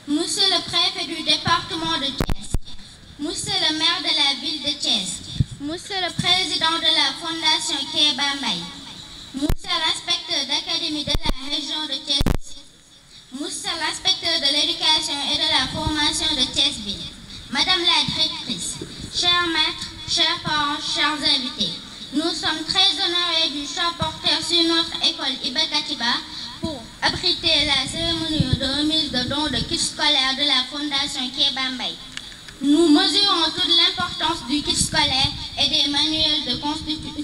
Monsieur le préfet du département de Thiès, Monsieur le maire de la ville de Thiès, Monsieur le président de la fondation Kéba Mbaye, Monsieur l'inspecteur d'académie de la région de Thiès, Monsieur l'inspecteur de l'éducation et de la formation de Thiès-Ville, Madame la directrice, chers maîtres, chers parents, chers invités, nous sommes très honorés du choix porté sur notre école Iba Katiba pour abriter la cérémonie de remise de dons de kits scolaires de la fondation Kéba Mbaye. Nous mesurons toute l'importance du kit scolaire et des manuels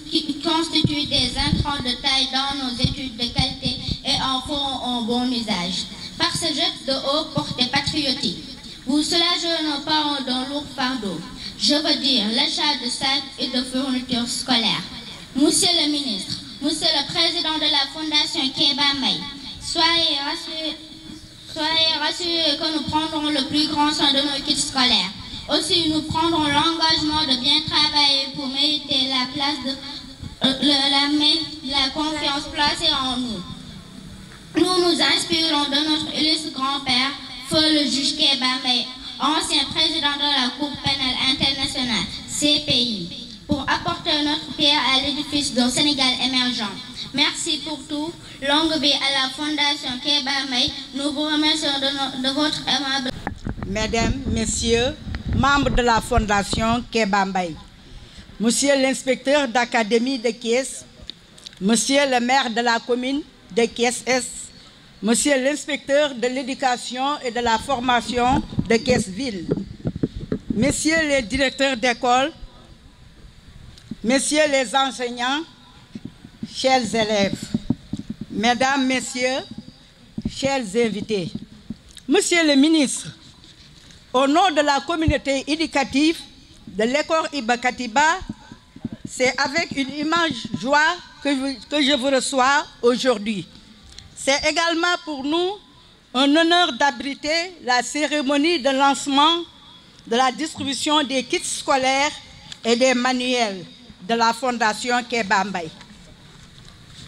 qui constituent des intrants de taille dans nos études de qualité et en feront un bon usage. Par ce geste de haute portée patriotique, vous soulagez nos parents d'un lourd fardeau. Je veux dire l'achat de sacs et de fournitures scolaires. Monsieur le ministre, Monsieur le président de la fondation Kéba Mbaye, soyez rassurés que nous prendrons le plus grand soin de nos kits scolaires. Aussi, nous prendrons l'engagement de bien travailler pour mériter la place la confiance placée en nous. Nous nous inspirons de notre illustre grand-père, feu le juge Kéba Mbaye, ancien président de la Cour pénale internationale, CPI, pour apporter notre pierre à l'édifice d'un Sénégal émergent. Merci pour tout. Longue vie à la Fondation Kéba Mbaye. Nous vous remercions de votre aimable... Mesdames, Messieurs, membres de la Fondation Kéba Mbaye, Monsieur l'inspecteur d'académie de Thiès, Monsieur le maire de la commune de Thiès-Est, Monsieur l'inspecteur de l'éducation et de la formation de Thiès-Ville, Messieurs les directeurs d'école, Messieurs les enseignants, chers élèves, Mesdames, Messieurs, chers invités, Monsieur le ministre, au nom de la communauté éducative de l'école Iba Katiba, c'est avec une immense joie que je vous reçois aujourd'hui. C'est également pour nous un honneur d'abriter la cérémonie de lancement de la distribution des kits scolaires et des manuels de la Fondation Kéba Mbaye.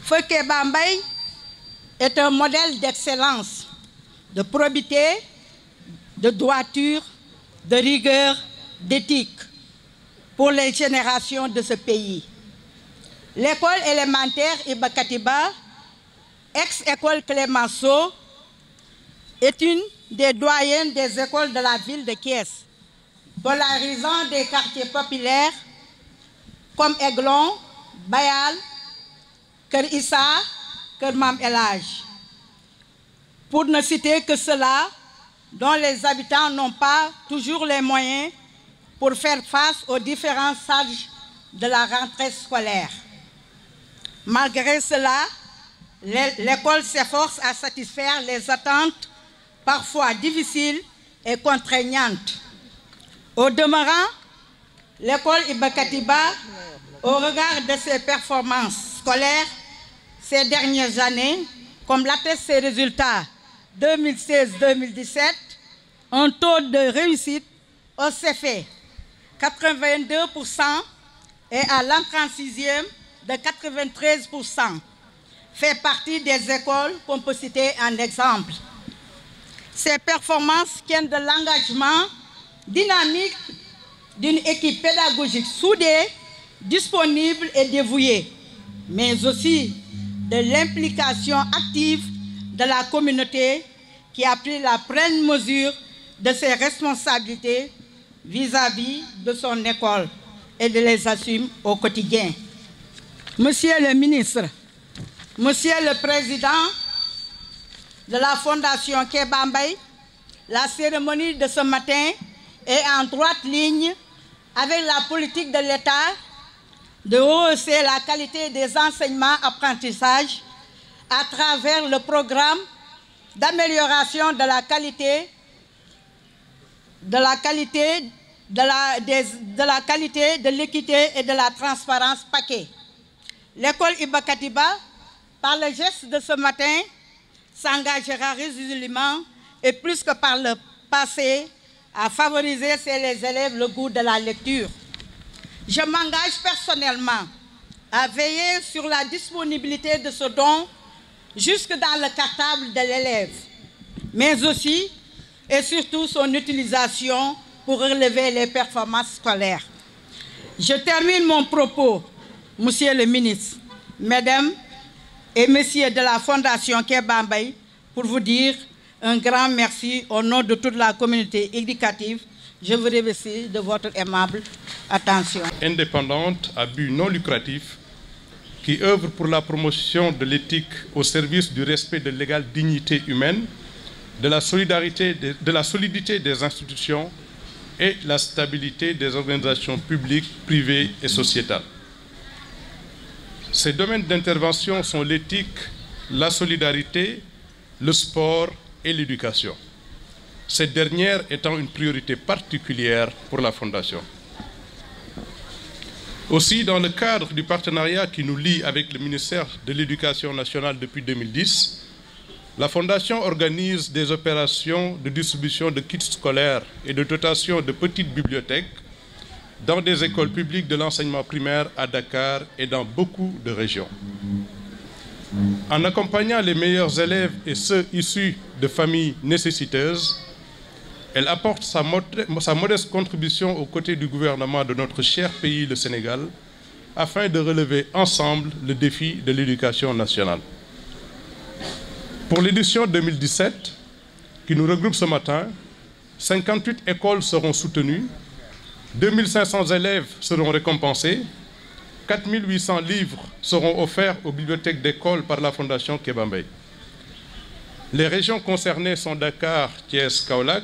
Feu Kéba Mbaye est un modèle d'excellence, de probité, de droiture, de rigueur, d'éthique pour les générations de ce pays. L'école élémentaire Iba Katiba, ex-école Clémenceau, est une des doyennes des écoles de la ville de Thiès, polarisant des quartiers populaires comme Aiglon, Bayal, Kër Issa, Kër Mam El Hadj. Pour ne citer que cela, dont les habitants n'ont pas toujours les moyens pour faire face aux différents charges de la rentrée scolaire. Malgré cela, l'école s'efforce à satisfaire les attentes parfois difficiles et contraignantes. Au demeurant, l'école Iba Katiba, au regard de ses performances scolaires ces dernières années, comme l'attestent ses résultats 2016-2017, un taux de réussite au CFE 82% et à l'entrée en sixième de 93%, fait partie des écoles qu'on peut citer en exemple. Ces performances tiennent de l'engagement dynamique d'une équipe pédagogique soudée, disponible et dévouée, mais aussi de l'implication active de la communauté qui a pris la pleine mesure de ses responsabilités vis-à-vis de son école et de les assume au quotidien. Monsieur le ministre, Monsieur le président de la Fondation Kéba Mbaye, la cérémonie de ce matin est en droite ligne avec la politique de l'État de rehausser la qualité des enseignements-apprentissages à travers le programme d'amélioration de la qualité, de l'équité et de la transparence paquet. L'école Iba Katiba, par le geste de ce matin, s'engagera résolument et plus que par le passé à favoriser chez les élèves le goût de la lecture. Je m'engage personnellement à veiller sur la disponibilité de ce don jusque dans le cartable de l'élève, mais aussi et surtout son utilisation pour relever les performances scolaires. Je termine mon propos, Monsieur le ministre, Mesdames et Messieurs de la Fondation Kéba Mbaye, pour vous dire un grand merci au nom de toute la communauté éducative. Je vous remercie de votre aimable attention. Indépendante à but non lucratif qui œuvre pour la promotion de l'éthique au service du respect de l'égale dignité humaine, de la solidité des institutions et la stabilité des organisations publiques, privées et sociétales. Ces domaines d'intervention sont l'éthique, la solidarité, le sport et l'éducation. Cette dernière étant une priorité particulière pour la Fondation. Aussi, dans le cadre du partenariat qui nous lie avec le ministère de l'Éducation nationale depuis 2010, la Fondation organise des opérations de distribution de kits scolaires et de dotation de petites bibliothèques dans des écoles publiques de l'enseignement primaire à Dakar et dans beaucoup de régions. En accompagnant les meilleurs élèves et ceux issus de familles nécessiteuses, elle apporte sa modeste contribution aux côtés du gouvernement de notre cher pays, le Sénégal, afin de relever ensemble le défi de l'éducation nationale. Pour l'édition 2017, qui nous regroupe ce matin, 58 écoles seront soutenues, 2500 élèves seront récompensés, 4800 livres seront offerts aux bibliothèques d'école par la Fondation Kéba Mbaye. Les régions concernées sont Dakar, Thiès, Kaolack,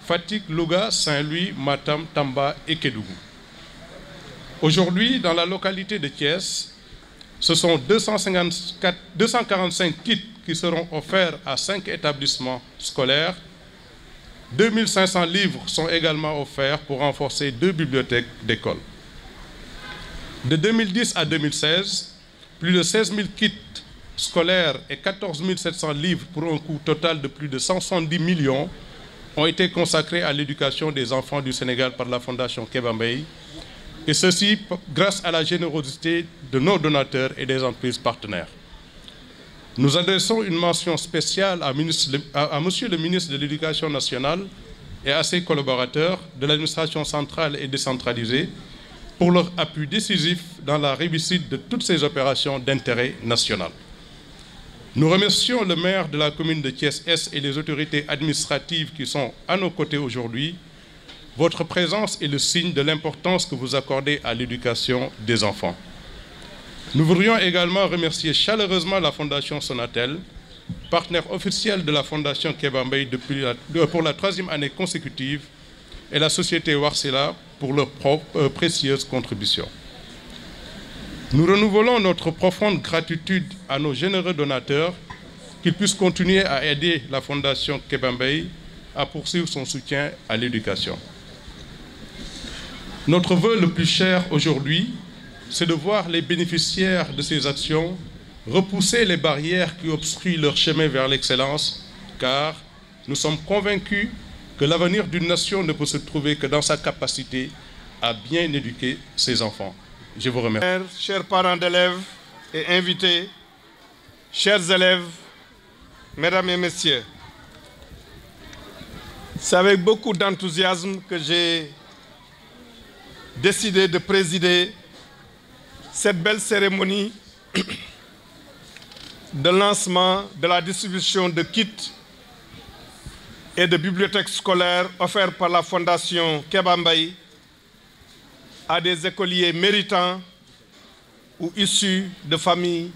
Fatick, Louga, Saint-Louis, Matam, Tamba et Kédougou. Aujourd'hui, dans la localité de Thiès, ce sont 245 kits qui seront offerts à 5 établissements scolaires. 2500 livres sont également offerts pour renforcer 2 bibliothèques d'école. De 2010 à 2016, plus de 16 000 kits scolaires et 14 700 livres pour un coût total de plus de 170 millions ont été consacrés à l'éducation des enfants du Sénégal par la Fondation Kéba Mbaye, et ceci grâce à la générosité de nos donateurs et des entreprises partenaires. Nous adressons une mention spéciale à Monsieur le ministre de l'Éducation nationale et à ses collaborateurs de l'administration centrale et décentralisée pour leur appui décisif dans la réussite de toutes ces opérations d'intérêt national. Nous remercions le maire de la commune de Thiès-Est et les autorités administratives qui sont à nos côtés aujourd'hui. Votre présence est le signe de l'importance que vous accordez à l'éducation des enfants. Nous voudrions également remercier chaleureusement la Fondation Sonatel, partenaire officiel de la Fondation Kéba Mbaye pour la 3e année consécutive, et la société Warsila pour leur précieuse contribution. Nous renouvelons notre profonde gratitude à nos généreux donateurs, qu'ils puissent continuer à aider la Fondation Kéba Mbaye à poursuivre son soutien à l'éducation. Notre vœu le plus cher aujourd'hui, c'est de voir les bénéficiaires de ces actions repousser les barrières qui obstruent leur chemin vers l'excellence, car nous sommes convaincus que l'avenir d'une nation ne peut se trouver que dans sa capacité à bien éduquer ses enfants. Je vous remercie. Chers parents d'élèves et invités, chers élèves, mesdames et messieurs, c'est avec beaucoup d'enthousiasme que j'ai décidé de présider cette belle cérémonie de lancement de la distribution de kits et de bibliothèques scolaires offerts par la Fondation Kéba Mbaye à des écoliers méritants ou issus de familles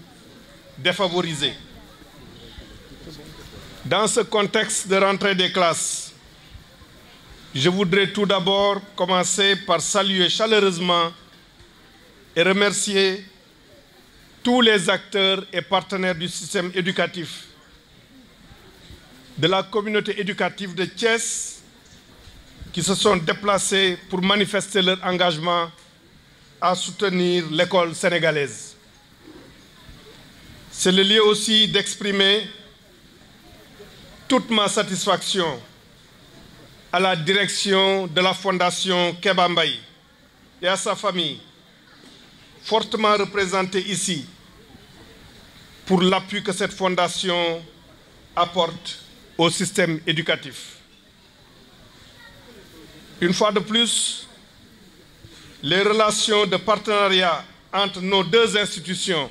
défavorisées. Dans ce contexte de rentrée des classes, je voudrais tout d'abord commencer par saluer chaleureusement et remercier tous les acteurs et partenaires du système éducatif, de la communauté éducative de Thiès, qui se sont déplacés pour manifester leur engagement à soutenir l'école sénégalaise. C'est le lieu aussi d'exprimer toute ma satisfaction à la direction de la Fondation Kéba Mbaye et à sa famille, fortement représentée ici, pour l'appui que cette fondation apporte au système éducatif. Une fois de plus, les relations de partenariat entre nos deux institutions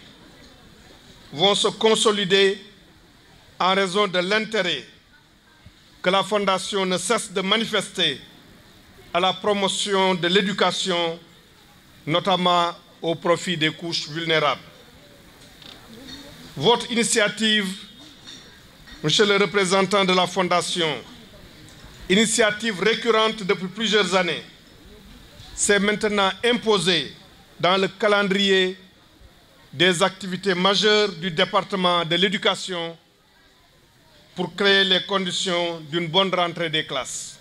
vont se consolider en raison de l'intérêt que la Fondation ne cesse de manifester à la promotion de l'éducation, notamment au profit des couches vulnérables. Votre initiative, Monsieur le représentant de la Fondation, initiative récurrente depuis plusieurs années, s'est maintenant imposée dans le calendrier des activités majeures du département de l'éducation pour créer les conditions d'une bonne rentrée des classes.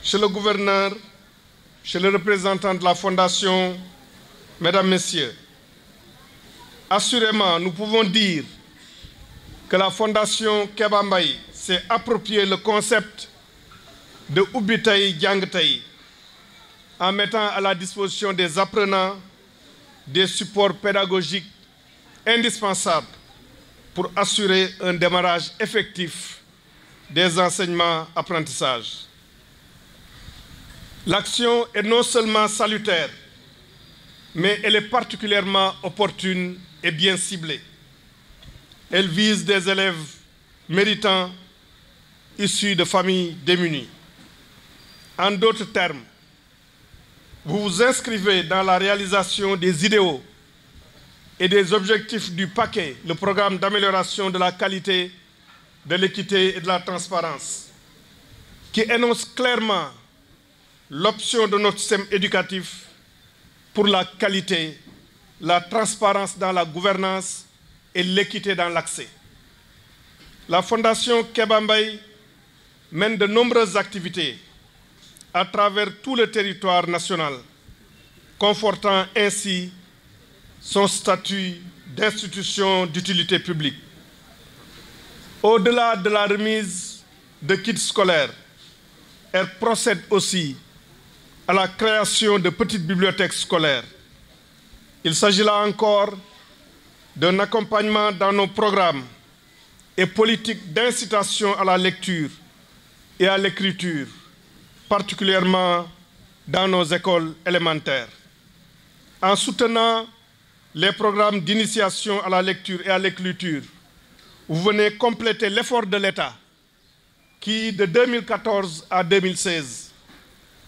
Monsieur le gouverneur, Monsieur le représentant de la Fondation, Mesdames, Messieurs, assurément, nous pouvons dire que la Fondation Kéba Mbaye s'est approprié le concept de Ubbi Tay Jàng Tay en mettant à la disposition des apprenants des supports pédagogiques indispensables pour assurer un démarrage effectif des enseignements-apprentissages. L'action est non seulement salutaire, mais elle est particulièrement opportune et bien ciblée. Elle vise des élèves méritants issus de familles démunies. En d'autres termes, vous vous inscrivez dans la réalisation des idéaux et des objectifs du paquet, le programme d'amélioration de la qualité, de l'équité et de la transparence, qui énonce clairement l'option de notre système éducatif pour la qualité, la transparence dans la gouvernance et l'équité dans l'accès. La Fondation Kéba Mbaye mène de nombreuses activités à travers tout le territoire national, confortant ainsi son statut d'institution d'utilité publique. Au-delà de la remise de kits scolaires, elle procède aussi à la création de petites bibliothèques scolaires. Il s'agit là encore d'un accompagnement dans nos programmes et politiques d'incitation à la lecture et à l'écriture, particulièrement dans nos écoles élémentaires. En soutenant les programmes d'initiation à la lecture et à l'écriture, vous venez compléter l'effort de l'État qui, de 2014 à 2016,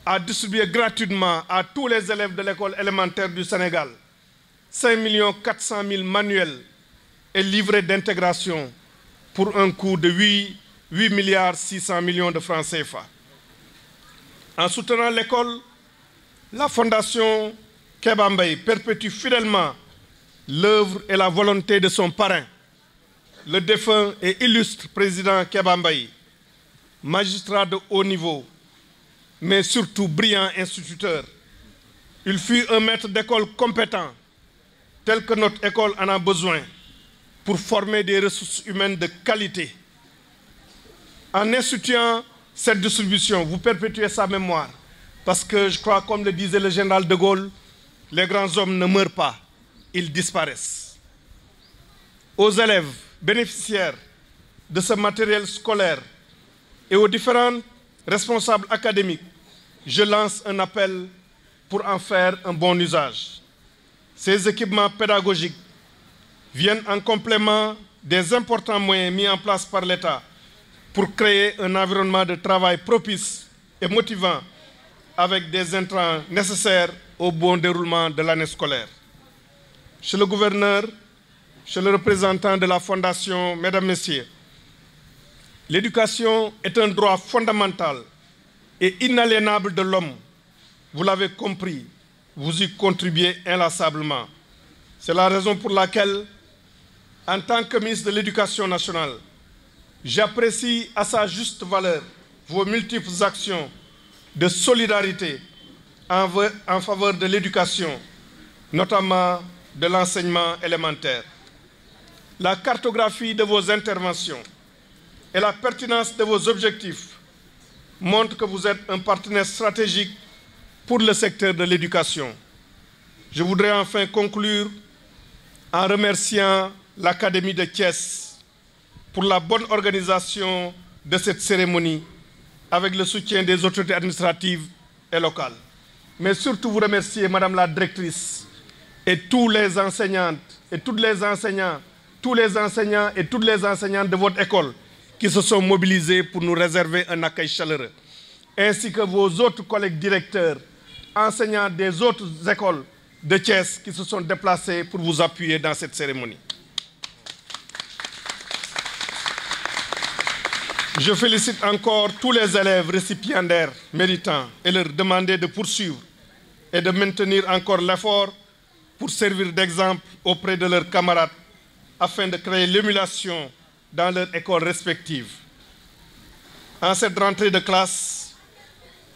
a distribué gratuitement à tous les élèves de l'école élémentaire du Sénégal 5 400 000 manuels et livrets d'intégration pour un coût de 8 600 millions de francs CFA. En soutenant l'école, la Fondation Kéba Mbaye perpétue fidèlement l'œuvre et la volonté de son parrain, le défunt et illustre président Kéba Mbaye, magistrat de haut niveau, mais surtout brillant instituteur. Il fut un maître d'école compétent, tel que notre école en a besoin, pour former des ressources humaines de qualité. En instituant cette distribution, vous perpétuez sa mémoire, parce que je crois, comme le disait le général de Gaulle, les grands hommes ne meurent pas, ils disparaissent. Aux élèves bénéficiaires de ce matériel scolaire et aux différents responsables académiques, je lance un appel pour en faire un bon usage. Ces équipements pédagogiques viennent en complément des importants moyens mis en place par l'État pour créer un environnement de travail propice et motivant avec des intrants nécessaires au bon déroulement de l'année scolaire. Monsieur le gouverneur, monsieur le représentant de la Fondation, Mesdames, Messieurs, l'éducation est un droit fondamental et inaliénable de l'homme. Vous l'avez compris, vous y contribuez inlassablement. C'est la raison pour laquelle, en tant que ministre de l'Éducation nationale, j'apprécie à sa juste valeur vos multiples actions de solidarité en faveur de l'éducation, notamment de l'enseignement élémentaire. La cartographie de vos interventions et la pertinence de vos objectifs montrent que vous êtes un partenaire stratégique pour le secteur de l'éducation. Je voudrais enfin conclure en remerciant l'Académie de Thiès pour la bonne organisation de cette cérémonie avec le soutien des autorités administratives et locales. Mais surtout vous remercier, Madame la directrice, et tous les enseignantes et toutes les enseignants, tous les enseignants et toutes les enseignantes de votre école qui se sont mobilisés pour nous réserver un accueil chaleureux, ainsi que vos autres collègues directeurs, enseignants des autres écoles de Thiès qui se sont déplacés pour vous appuyer dans cette cérémonie. Je félicite encore tous les élèves récipiendaires méritants et leur demander de poursuivre et de maintenir encore l'effort pour servir d'exemple auprès de leurs camarades afin de créer l'émulation dans leurs écoles respectives. En cette rentrée de classe,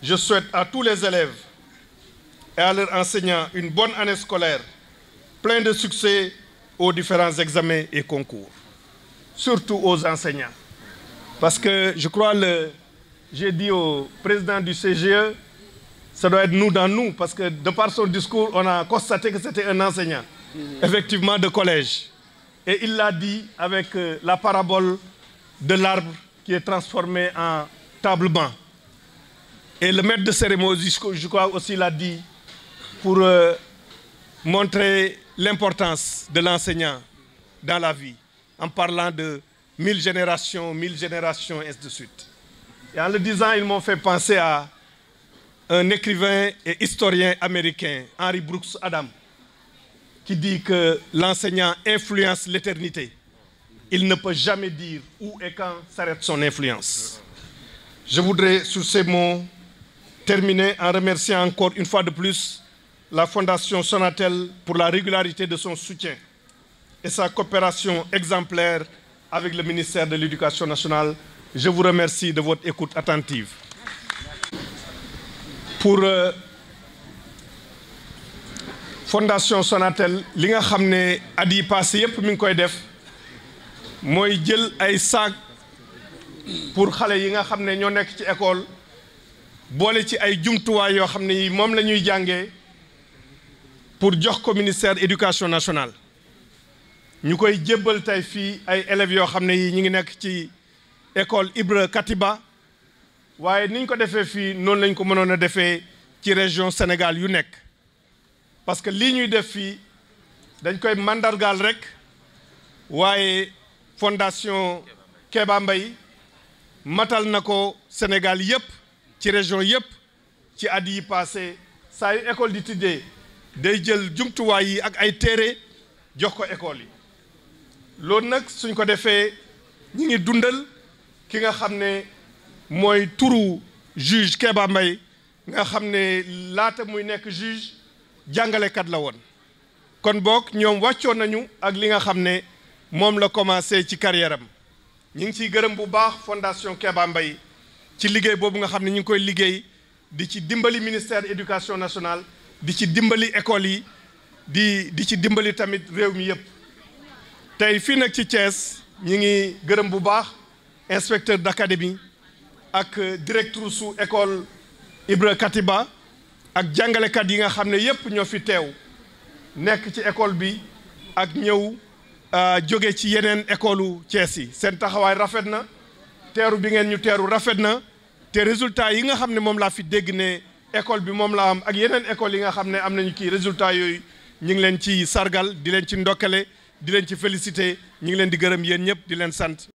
je souhaite à tous les élèves et à leurs enseignants une bonne année scolaire, pleine de succès aux différents examens et concours, surtout aux enseignants. Parce que je crois, j'ai dit au président du CGE, ça doit être nous dans nous, parce que de par son discours, on a constaté que c'était un enseignant, effectivement de collège. Et il l'a dit avec la parabole de l'arbre qui est transformé en table-banc. Et le maître de cérémonie, je crois aussi l'a dit, pour montrer l'importance de l'enseignant dans la vie, en parlant de 1000 générations, et ainsi de suite. Et en le disant, ils m'ont fait penser à un écrivain et historien américain, Henry Brooks Adams, qui dit que l'enseignant influence l'éternité. Il ne peut jamais dire où et quand s'arrête son influence. Je voudrais, sur ces mots, terminer en remerciant encore une fois de plus la Fondation Sonatel pour la régularité de son soutien et sa coopération exemplaire avec le ministère de l'Éducation nationale. Je vous remercie de votre écoute attentive. Pour Fondation Sonatel, li nga xam ne at yi passé yépp mi ngi koy def mooy jël ay sac pour xale yi nga xam ne ñoo nekk ci école boole ci ay jumtuwaay yoo xam ne yi moom la ñuy jàngee pour jox ko ministère éducation nationale. ñu koy jébbal tey fii ay élèves yoo xam ne yi ñu ngi nekk ci école Ibra Katiba waaye niñ ko defee fii noonu lañ ko mënoon a defee ci région Sénégal yu nekk parce que lii ñuy def fii dañ koy mandargaal rek waaye fondation Kéba Mbaye matal na ko Sénégal yëpp ci région yëpp ci at yi passé saa yu école di tijjee day jël jumtuwaay yi ak ay téere jox ko école yi loolu nag suñ ko defee ñi ngi dundal ki nga xam ne mooy turu juge Kéba Mbaye nga xam ne laata muy nekk juge jàngalekat la woon kon boog ñoom wàccoon nañu ak li nga xam ne moom la commencé ci carrière am ñi ngi ciy gërëm bu baax fondation Kéba Mbaye ci liggéey boobu nga xam ne ñu ngi koy liggéey di ci dimbali ministère éducation nationale di ci dimbali école yi di ci dimbali tamit réew mi yëpp tey fii nag ci Thiès ñi ngi gërëm bu baax inspecteur d'académie ak directrice su école Ibra Katiba ak jàngalekat yi nga xam ne yëpp ñoo fi teew nekk ci école bi ak ñëw jóge ci yeneen école u Thiès yi seen taxawaay rafet na teeru bi ngeen ñu teeru rafet na te résultat yi nga xam ne moom laa fi dégg ne école bi moom la am ak yeneen école yi nga xam ne am nañu kii résultat yooyu ñu ngi leen ci sargal di leen ci ndokkale di leen ci félicité ñu ngi leen di gërëm yéen ñëpp di leen sant